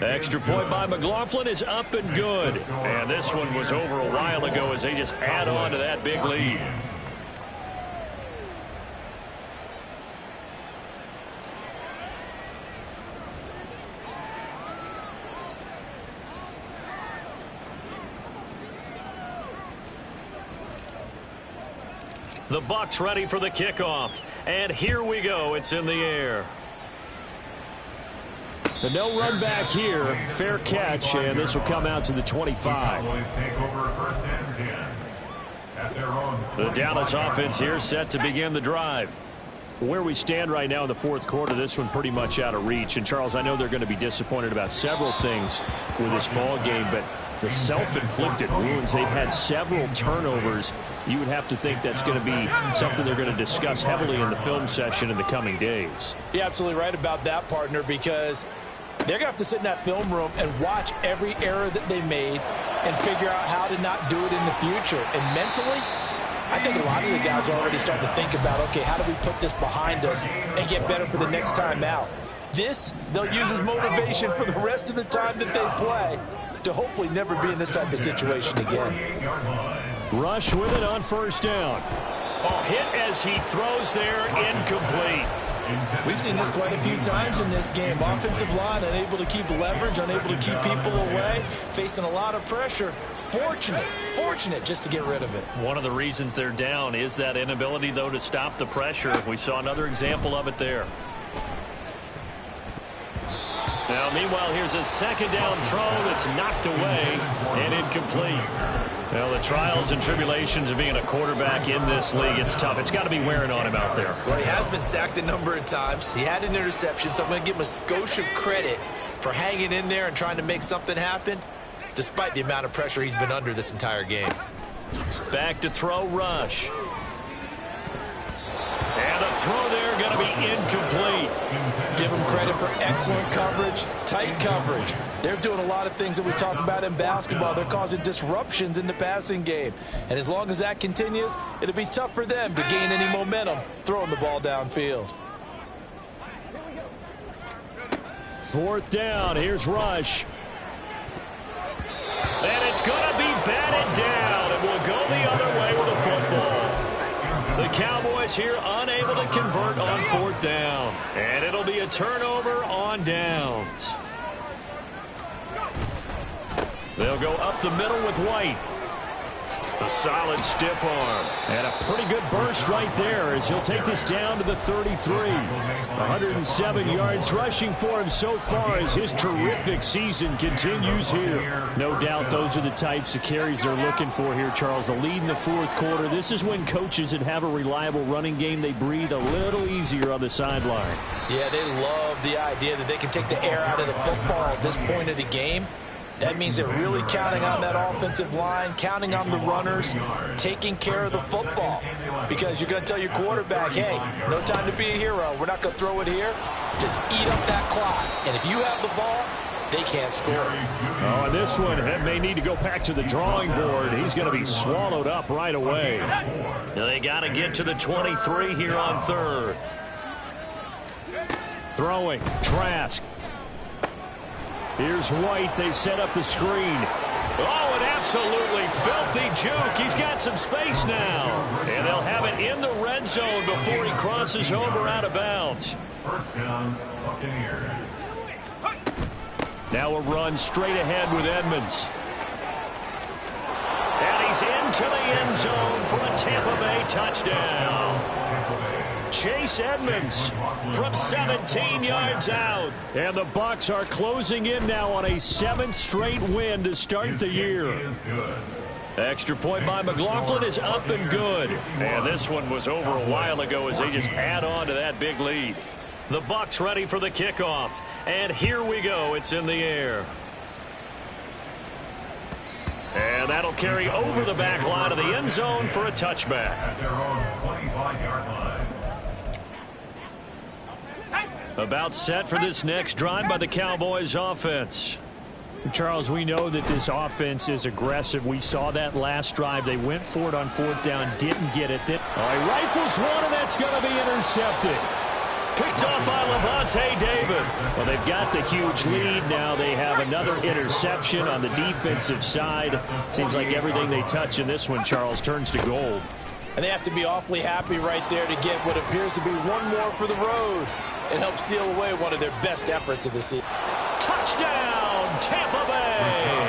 [SPEAKER 5] Extra point by McLaughlin is up and good. And this one was over a while ago as they just add on to that big lead. The Bucs ready for the kickoff. And here we go. It's in the air. The no run back here. Fair catch, and this will come out to the 25. The Dallas offense here set to begin the drive. Where we stand right now in the fourth quarter, this one pretty much out of reach. And, Charles, I know they're going to be disappointed about several things with this ball game, but the self-inflicted wounds, they've had several turnovers. You would have to think that's going to be something they're going to discuss heavily in the film session in the coming days.
[SPEAKER 2] You're absolutely right about that, partner, because they're going to have to sit in that film room and watch every error that they made and figure out how to not do it in the future. And mentally, I think a lot of the guys are already starting to think about, okay, how do we put this behind us and get better for the next time out? This, they'll use as motivation for the rest of the time that they play to hopefully never be in this type of situation again.
[SPEAKER 5] Rush with it on first down. Oh, hit as he throws there, incomplete.
[SPEAKER 2] We've seen this quite a few times in this game. Offensive line unable to keep leverage, unable to keep people away, facing a lot of pressure. Fortunate just to get rid of it.
[SPEAKER 5] One of the reasons they're down is that inability, though, to stop the pressure. We saw another example of it there. Now, meanwhile, here's a second down throw that's knocked away and incomplete. Well, the trials and tribulations of being a quarterback in this league, it's tough. It's got to be wearing on him out there.
[SPEAKER 2] Well, he has been sacked a number of times. He had an interception, so I'm going to give him a skosh of credit for hanging in there and trying to make something happen, despite the amount of pressure he's been under this entire game.
[SPEAKER 5] Back to throw, Rush. And the throw there going to be incomplete.
[SPEAKER 2] Give them credit for excellent coverage, tight coverage. They're doing a lot of things that we talk about in basketball. They're causing disruptions in the passing game. And as long as that continues, it'll be tough for them to gain any momentum throwing the ball downfield.
[SPEAKER 5] Fourth down. Here's Rush. And it's going to be batted down. It will go the other way with the football. The Cowboys here unable to convert on fourth down. And it'll be a turnover on downs. They'll go up the middle with White. A solid stiff arm. And a pretty good burst right there as he'll take this down to the 33. 107 yards rushing for him so far as his terrific season continues here. No doubt those are the types of carries they're looking for here, Charles. The lead in the fourth quarter. This is when coaches that have a reliable running game, they breathe a little easier on the sideline.
[SPEAKER 2] Yeah, they love the idea that they can take the air out of the football at this point of the game. That means they're really counting on that offensive line, counting on the runners, taking care of the football. Because you're going to tell your quarterback, hey, no time to be a hero. We're not going to throw it here. Just eat up that clock. And if you have the ball, they can't score.
[SPEAKER 5] Oh, and this one may need to go back to the drawing board. He's going to be swallowed up right away. They got to get to the 23 here on third. Throwing, Trask. Here's White. They set up the screen. Oh, an absolutely filthy juke. He's got some space now. And they'll have it in the red zone before he crosses over out of bounds.
[SPEAKER 3] First down, Buccaneers.
[SPEAKER 5] Now a run straight ahead with Edmonds. And he's into the end zone for a Tampa Bay touchdown. Chase Edmonds from 17 yards out. And the Bucs are closing in now on a 7th straight win to start the year. Extra point by McLaughlin is up and good. And this one was over a while ago as they just add on to that big lead. The Bucs ready for the kickoff. And here we go. It's in the air. And that'll carry over the back line of the end zone for a touchback.
[SPEAKER 3] At their own 25-yard line.
[SPEAKER 5] About set for this next drive by the Cowboys offense.
[SPEAKER 1] Charles, we know that this offense is aggressive. We saw that last drive. They went for it on fourth down, didn't get it. He rifles one, and that's going to be intercepted.
[SPEAKER 5] Picked off by Lavonte David.
[SPEAKER 1] Well, they've got the huge lead. Now they have another interception on the defensive side. Seems like everything they touch in this one, Charles, turns to gold.
[SPEAKER 2] And they have to be awfully happy right there to get what appears to be one more for the road. It helps seal away one of their best efforts of the season.
[SPEAKER 5] Touchdown, Tampa Bay!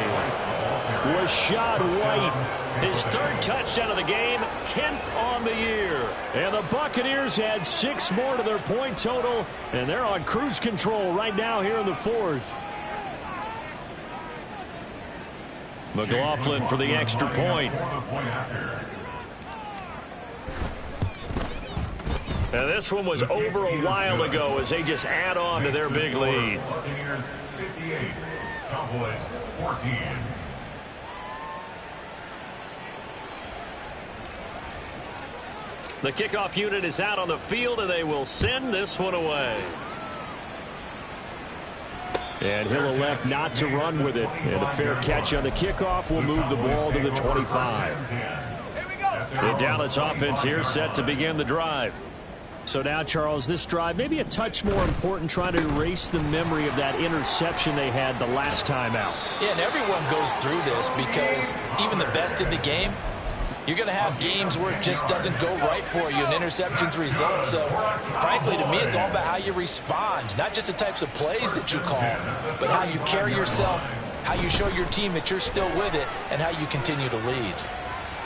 [SPEAKER 1] Rachaad White,
[SPEAKER 5] his third touchdown of the game, 10th on the year.
[SPEAKER 1] And the Buccaneers had 6 more to their point total, and they're on cruise control right now here in the fourth.
[SPEAKER 5] McLaughlin for the extra point. And this one was over a while ago as they just add on to their big lead.
[SPEAKER 3] Buccaneers 58, Cowboys 14.
[SPEAKER 5] The kickoff unit is out on the field, and they will send this one away.
[SPEAKER 1] And he'll elect not to run with it. And a fair catch on the kickoff will move the ball to the 25.
[SPEAKER 5] The Dallas offense here set to begin the drive.
[SPEAKER 1] So now, Charles, this drive maybe a touch more important, trying to erase the memory of that interception they had the last time out.
[SPEAKER 2] Yeah, and everyone goes through this because even the best in the game, you're going to have games where it just doesn't go right for you and interceptions result. So, frankly, to me, it's all about how you respond, not just the types of plays that you call, but how you carry yourself, how you show your team that you're still with it, and how you continue to lead.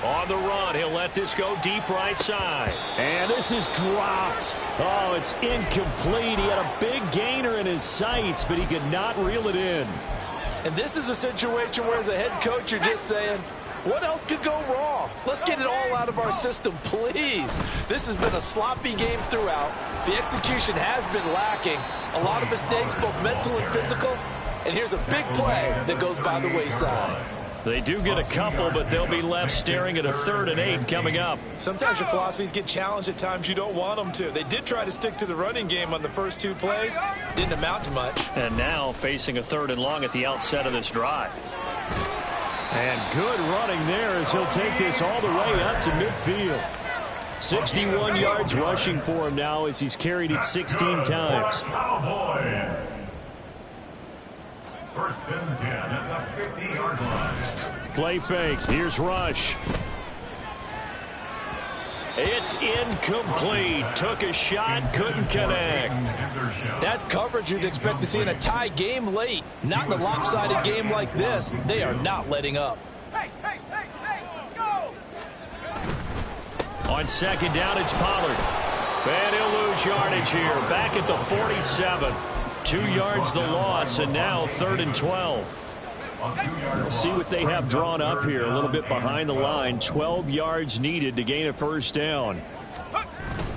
[SPEAKER 5] On the run, he'll let this go deep right side.
[SPEAKER 1] And this is dropped. Oh, it's incomplete. He had a big gainer in his sights, but he could not reel it in.
[SPEAKER 2] And this is a situation where, as a head coach, you're just saying, what else could go wrong? Let's get it all out of our system, please. This has been a sloppy game throughout. The execution has been lacking. A lot of mistakes, both mental and physical. And here's a big play that goes by the wayside.
[SPEAKER 5] They do get a couple, but they'll be left staring at a 3rd and 8 coming up.
[SPEAKER 6] Sometimes your philosophies get challenged at times you don't want them to. They did try to stick to the running game on the first 2 plays. Didn't amount to much.
[SPEAKER 5] And now facing a 3rd and long at the outset of this drive.
[SPEAKER 1] And good running there as he'll take this all the way up to midfield. 61 yards rushing for him now as he's carried it 16 times.
[SPEAKER 3] Cowboys. 1st and 10 at the 50-yard line.
[SPEAKER 1] Play fake. Here's Rush.
[SPEAKER 5] It's incomplete. Took a shot, couldn't connect.
[SPEAKER 2] That's coverage you'd expect to see in a tie game late. Not in a lopsided game like this. They are not letting up.
[SPEAKER 4] Pace, let's go!
[SPEAKER 5] On 2nd down, it's Pollard. And he'll lose yardage here. Back at the 47. 2 yards the loss, and now 3rd and 12.
[SPEAKER 1] We'll see what they have drawn up here. A little bit behind the line. 12 yards needed to gain a 1st down.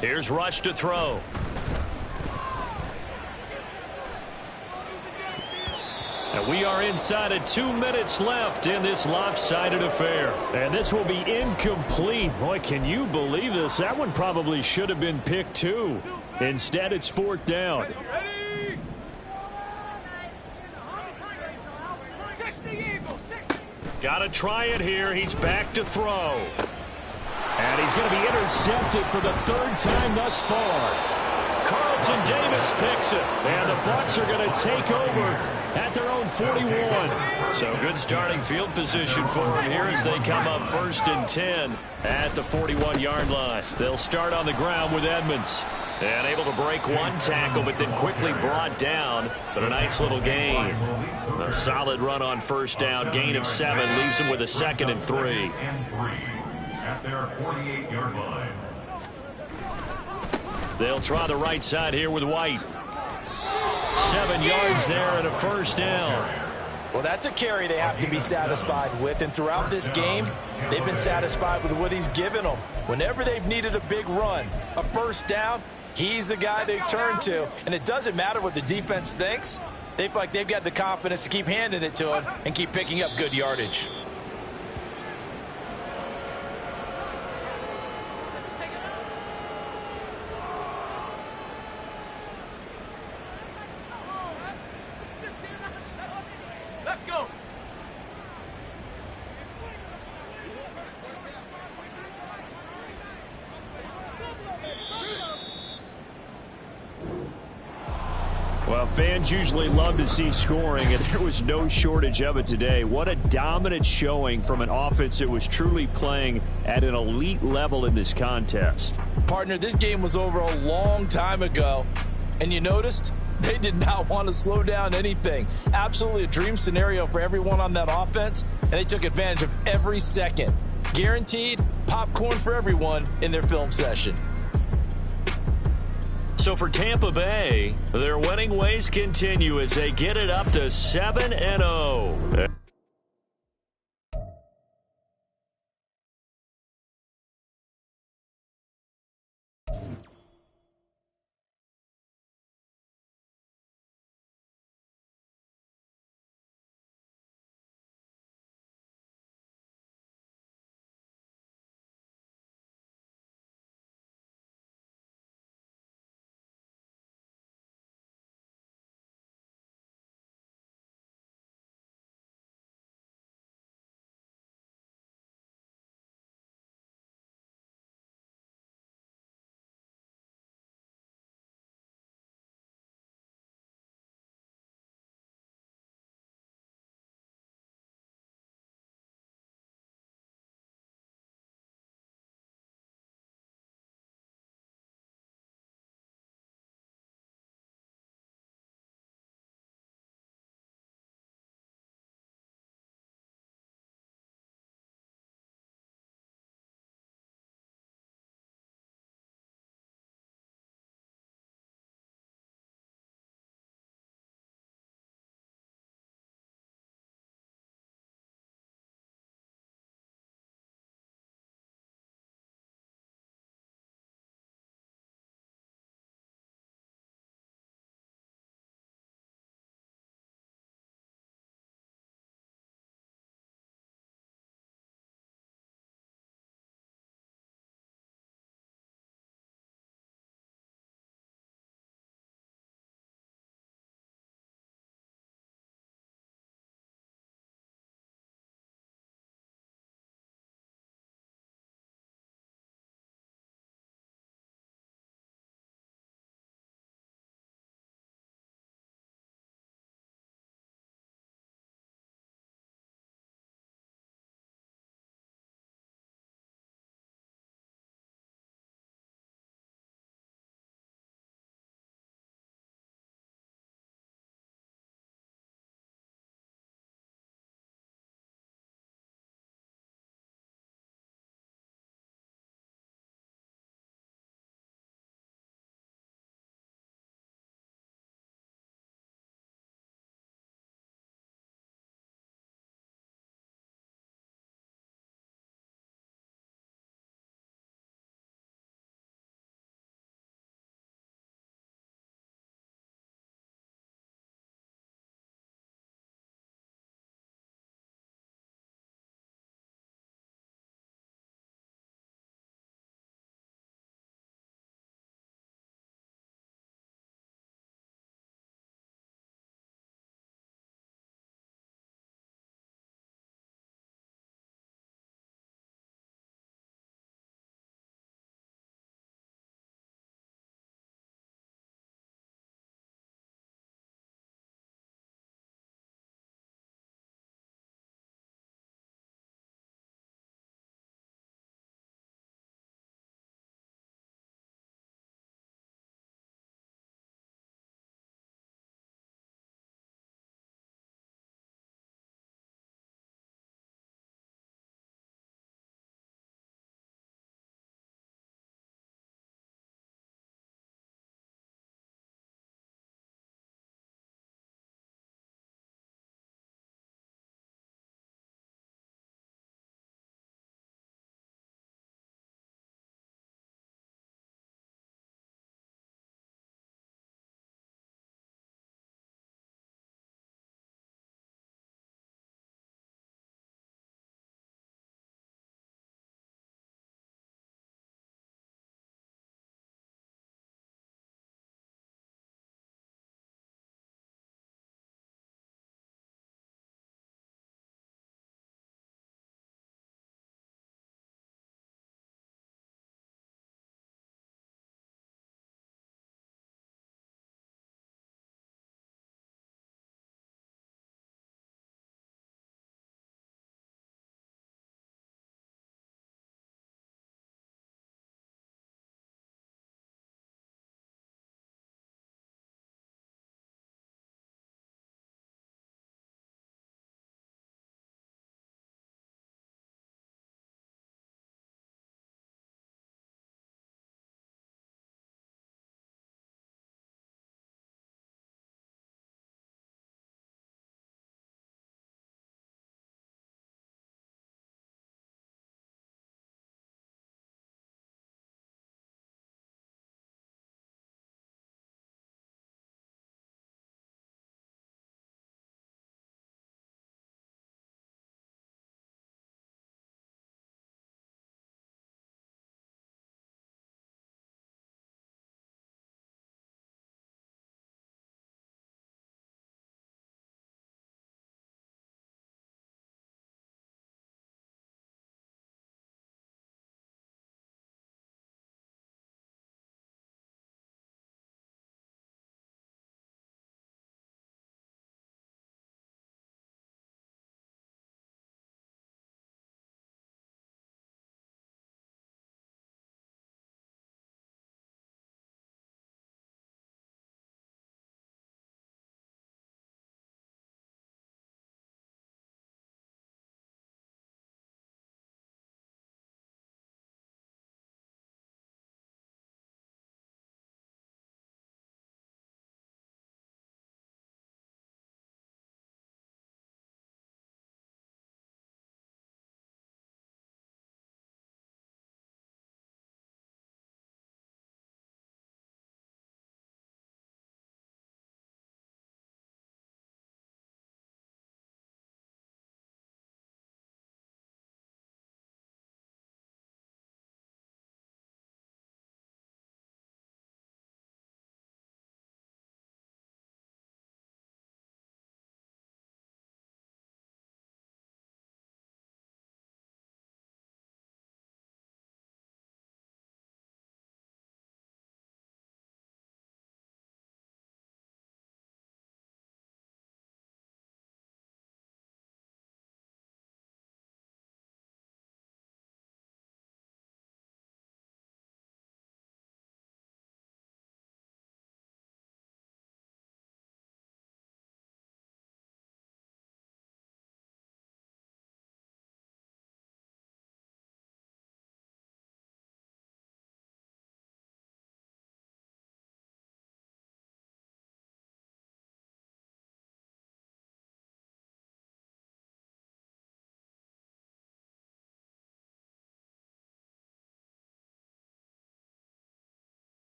[SPEAKER 5] Here's Rush to throw. And we are inside of 2 minutes left in this lopsided affair.
[SPEAKER 1] And this will be incomplete. Boy, can you believe this? That one probably should have been picked too. Instead, it's 4th down.
[SPEAKER 5] Got to try it here. He's back to throw.
[SPEAKER 1] And he's going to be intercepted for the 3rd time thus far.
[SPEAKER 5] Carlton Davis picks it.
[SPEAKER 1] And the Bucs are going to take over at their own 41.
[SPEAKER 5] So good starting field position for them here as they come up 1st and 10 at the 41-yard line. They'll start on the ground with Edmonds. And able to break one tackle, but then quickly brought down. But a nice little gain. A solid run on 1st down. Gain of 7 leaves him with a 2nd and 3.
[SPEAKER 3] At their 48-yard line.
[SPEAKER 5] They'll try the right side here with White. 7 yards there and a 1st down.
[SPEAKER 2] Well, that's a carry they have to be satisfied with. And throughout this game, they've been satisfied with what he's given them. Whenever they've needed a big run, a 1st down, he's the guy they turn to. And it doesn't matter what the defense thinks. They feel like they've got the confidence to keep handing it to him and keep picking up good yardage.
[SPEAKER 5] Fans usually love to see scoring, and there was no shortage of it today. What a dominant showing from an offense that was truly playing at an elite level in this contest.
[SPEAKER 2] Partner, this game was over a long time ago, and you noticed they did not want to slow down anything. Absolutely a dream scenario for everyone on that offense, and they took advantage of every second. Guaranteed popcorn for everyone in their film session.
[SPEAKER 5] So for Tampa Bay, their winning ways continue as they get it up to 7-0.